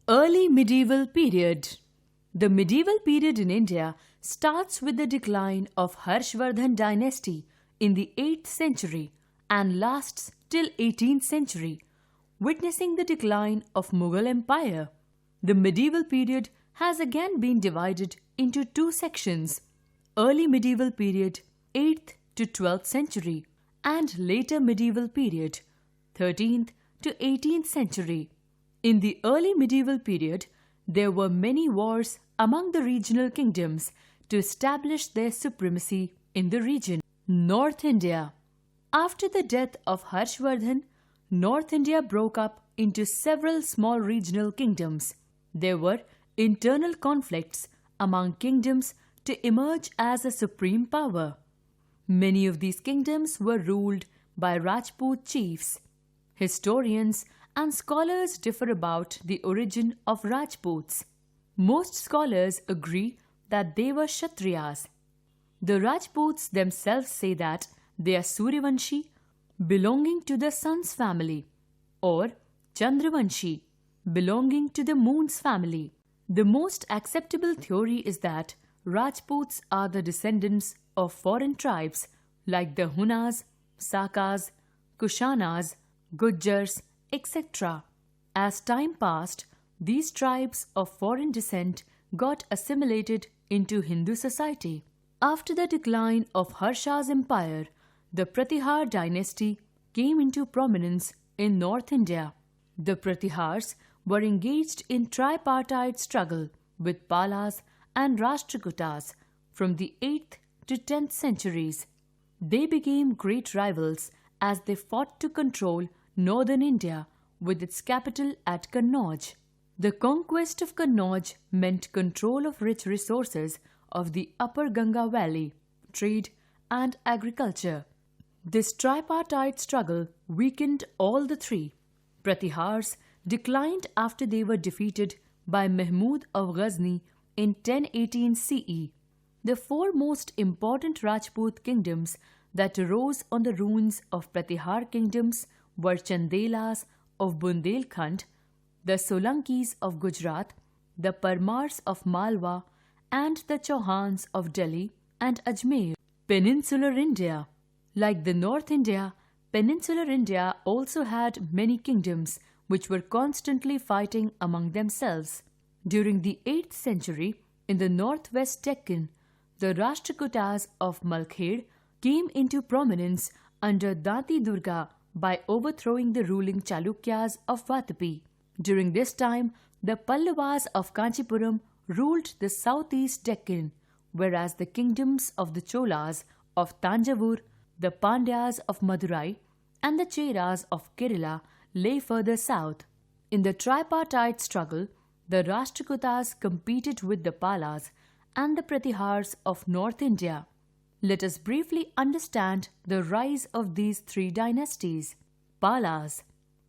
Early medieval period. The medieval period in India starts with the decline of Harshvardhan dynasty in the 8th century and lasts till 18th century, witnessing the decline of Mughal Empire. The medieval period has again been divided into two sections: early medieval period 8th to 12th century and later medieval period 13th to 18th century. In the early medieval period, there were many wars among the regional kingdoms to establish their supremacy in the region. North India. After the death of Harshvardhan, North India broke up into several small regional kingdoms. There were internal conflicts among kingdoms to emerge as a supreme power. Many of these kingdoms were ruled by Rajput chiefs. Historians and scholars differ about the origin of Rajputs. Most scholars agree that they were Kshatriyas. The Rajputs themselves say that they are Suryavanshi, belonging to the sun's family, or Chandravanshi, belonging to the moon's family. The most acceptable theory is that Rajputs are the descendants of foreign tribes like the Hunas, Sakas, Kushanas, Gujjars, etc. As time passed, these tribes of foreign descent got assimilated into Hindu society. After the decline of Harsha's empire, the Pratyahara dynasty came into prominence in North India. The Pratyahars were engaged in tripartite struggle with Palas and Rashtrakutas from the 8th to 10th centuries. They became great rivals as they fought to control northern India with its capital at Kannauj. The conquest of Kannauj meant control of rich resources of the upper Ganga valley, trade and agriculture. This tripartite struggle weakened all the three. Pratyahars declined after they were defeated by Mahmud of Ghazni in 1018 CE. The four most important Rajput kingdoms that arose on the ruins of Pratyahar kingdoms were Chandelas of Bundelkhand, the Solankis of Gujarat, the Parmars of Malwa, and the Chauhans of Delhi and Ajmer. Peninsular India. Like the North India, Peninsular India also had many kingdoms which were constantly fighting among themselves. During the 8th century, in the northwest Deccan, the Rashtrakutas of Malkhed came into prominence under Dati Durga by overthrowing the ruling Chalukyas of Vatapi. During this time, the Pallavas of Kanchipuram ruled the southeast Deccan, whereas the kingdoms of the Cholas of Tanjavur, the Pandyas of Madurai, and the Cheras of Kerala lay further south. In the tripartite struggle, the Rashtrakutas competed with the Palas and the Pratyahars of North India. Let us briefly understand the rise of these three dynasties. Palas.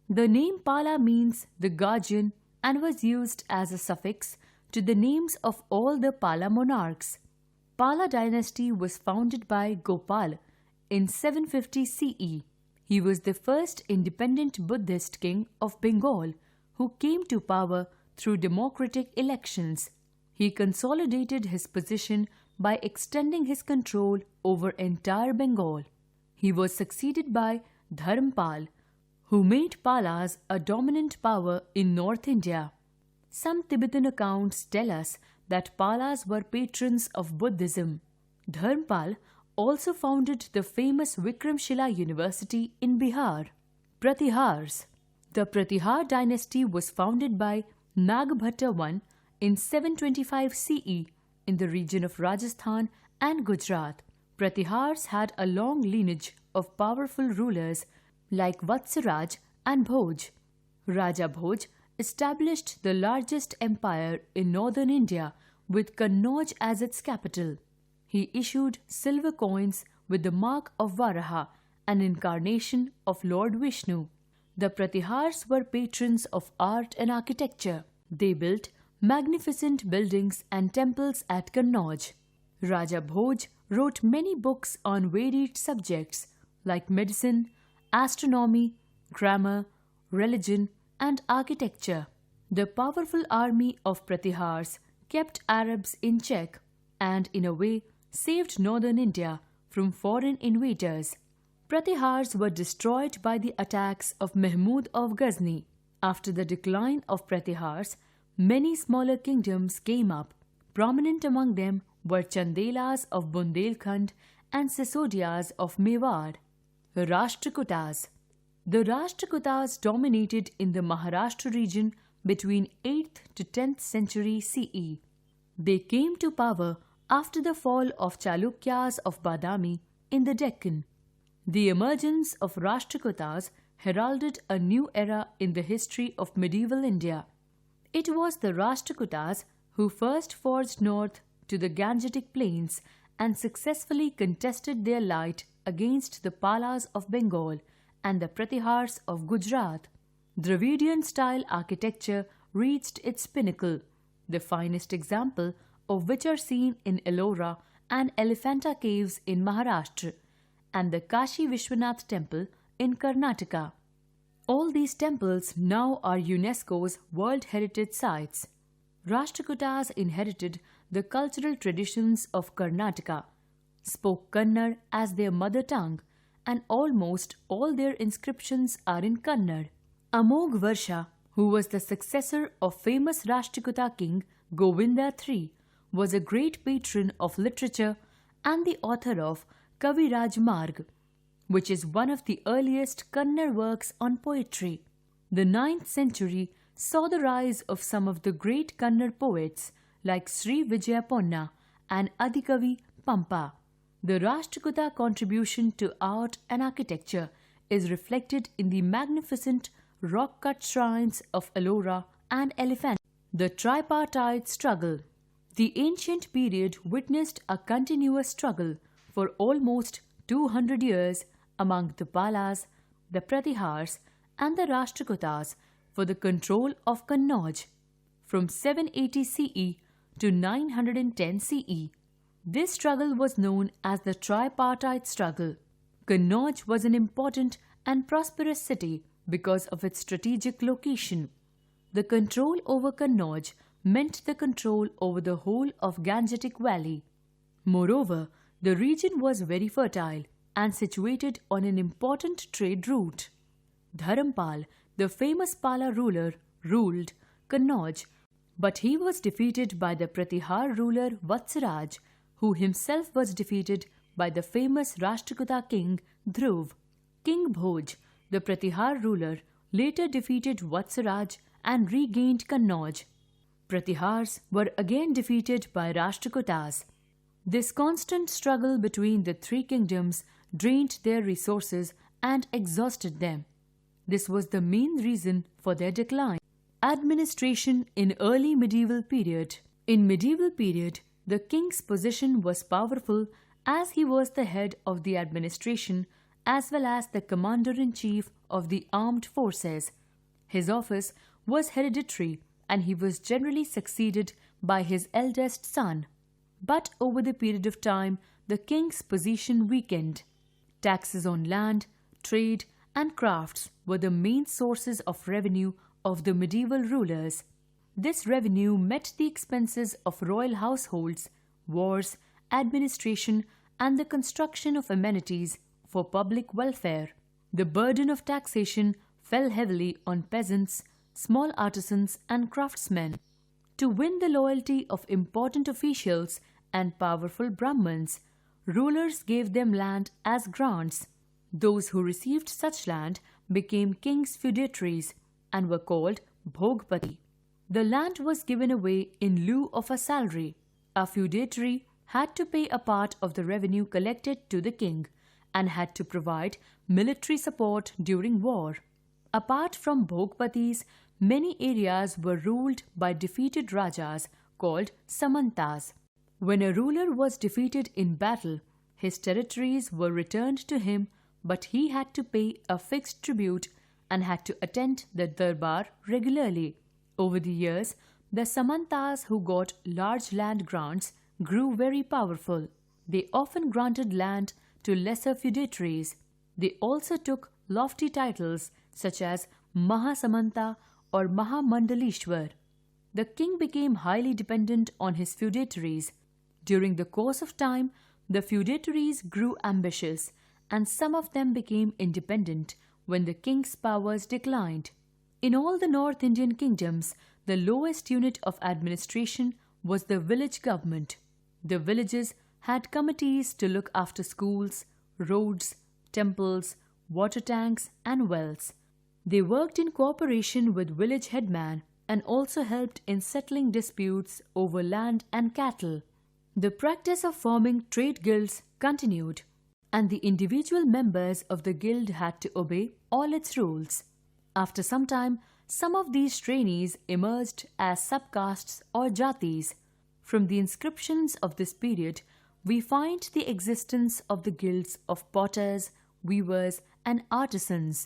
The name Pala means the guardian and was used as a suffix to the names of all the Pala monarchs. Pala dynasty was founded by Gopal in 750 CE. He was the first independent Buddhist king of Bengal who came to power through democratic elections. He consolidated his position by extending his control over entire Bengal. He was succeeded by Dharmpal, who made Palas a dominant power in North India. Some Tibetan accounts tell us that Palas were patrons of Buddhism. Dharmpal also founded the famous Vikramshila University in Bihar. Pratyahars. The Pratyahar dynasty was founded by Nagbhatta I in 725 CE in the region of Rajasthan and Gujarat. Pratyahars had a long lineage of powerful rulers like Vatsaraj and Bhoj. Raja Bhoj established the largest empire in northern India with Kannauj as its capital. He issued silver coins with the mark of Varaha, an incarnation of Lord Vishnu. The Pratyahars were patrons of art and architecture. They built magnificent buildings and temples at Kannauj. Raja Bhoj wrote many books on varied subjects like medicine, astronomy, grammar, religion, and architecture. The powerful army of Pratyahars kept Arabs in check and, in a way, saved northern India from foreign invaders. Pratyahars were destroyed by the attacks of Mahmud of Ghazni. After the decline of Pratyahars, many smaller kingdoms came up. Prominent among them were Chandelas of Bundelkhand and Sisodias of Mewar. Rashtrakutas. The Rashtrakutas dominated in the Maharashtra region between 8th to 10th century CE. They came to power after the fall of Chalukyas of Badami in the Deccan. The emergence of Rashtrakutas heralded a new era in the history of medieval India. It was the Rashtrakutas who first forged north to the Gangetic plains and successfully contested their light against the Palas of Bengal and the Pratyahars of Gujarat. Dravidian-style architecture reached its pinnacle, the finest example of which are seen in Ellora and Elephanta caves in Maharashtra and the Kashi Vishwanath temple in Karnataka. All these temples now are UNESCO's World Heritage Sites. Rashtrakutas inherited the cultural traditions of Karnataka, spoke Kannada as their mother tongue, and almost all their inscriptions are in Kannada. Amogh Varsha, who was the successor of famous Rashtrakuta king Govinda III, was a great patron of literature and the author of Kaviraj Marg, which is one of the earliest Kannada works on poetry. The 9th century saw the rise of some of the great Kannada poets like Sri Vijaya Ponna and Adikavi Pampa. The Rashtrakuta contribution to art and architecture is reflected in the magnificent rock-cut shrines of Ellora and Elephant. The Tripartite Struggle. The ancient period witnessed a continuous struggle for almost 200 years among the Palas, the Pratyahars and the Rashtrakutas for the control of Kannauj from 780 CE to 910 CE. This struggle was known as the Tripartite Struggle. Kannauj was an important and prosperous city because of its strategic location. The control over Kannauj meant the control over the whole of Gangetic Valley. Moreover, the region was very fertile and situated on an important trade route. Dharampal, the famous Pala ruler, ruled Kannauj, but he was defeated by the Pratyahar ruler Vatsaraj, who himself was defeated by the famous Rashtrakuta king Dhruv. King Bhoj, the Pratyahar ruler, later defeated Vatsaraj and regained Kannauj. Pratyahars were again defeated by Rashtrakutas. This constant struggle between the three kingdoms drained their resources and exhausted them. This was the main reason for their decline. Administration in early medieval period. In medieval period, the king's position was powerful as he was the head of the administration as well as the commander-in-chief of the armed forces. His office was hereditary and he was generally succeeded by his eldest son. But over the period of time, the king's position weakened. Taxes on land, trade, and crafts were the main sources of revenue of the medieval rulers. This revenue met the expenses of royal households, wars, administration, and the construction of amenities for public welfare. The burden of taxation fell heavily on peasants, small artisans, and craftsmen. To win the loyalty of important officials and powerful Brahmins, rulers gave them land as grants. Those who received such land became king's feudatories and were called Bhogpati. The land was given away in lieu of a salary. A feudatory had to pay a part of the revenue collected to the king and had to provide military support during war. Apart from Bhogpatis, many areas were ruled by defeated rajas called Samantas. When a ruler was defeated in battle, his territories were returned to him, but he had to pay a fixed tribute and had to attend the darbar regularly. Over the years, the Samantas who got large land grants grew very powerful. They often granted land to lesser feudatories. They also took lofty titles such as Mahasamanta or Mahamandaleshwar. The king became highly dependent on his feudatories. During the course of time, the feudatories grew ambitious, and some of them became independent when the king's powers declined. In all the North Indian kingdoms, the lowest unit of administration was the village government. The villages had committees to look after schools, roads, temples, water tanks, and wells. They worked in cooperation with village headman and also helped in settling disputes over land and cattle. The practice of forming trade guilds continued, and the individual members of the guild had to obey all its rules. After some time, some of these trainees emerged as subcastes or jatis. From the inscriptions of this period, we find the existence of the guilds of potters, weavers, and artisans.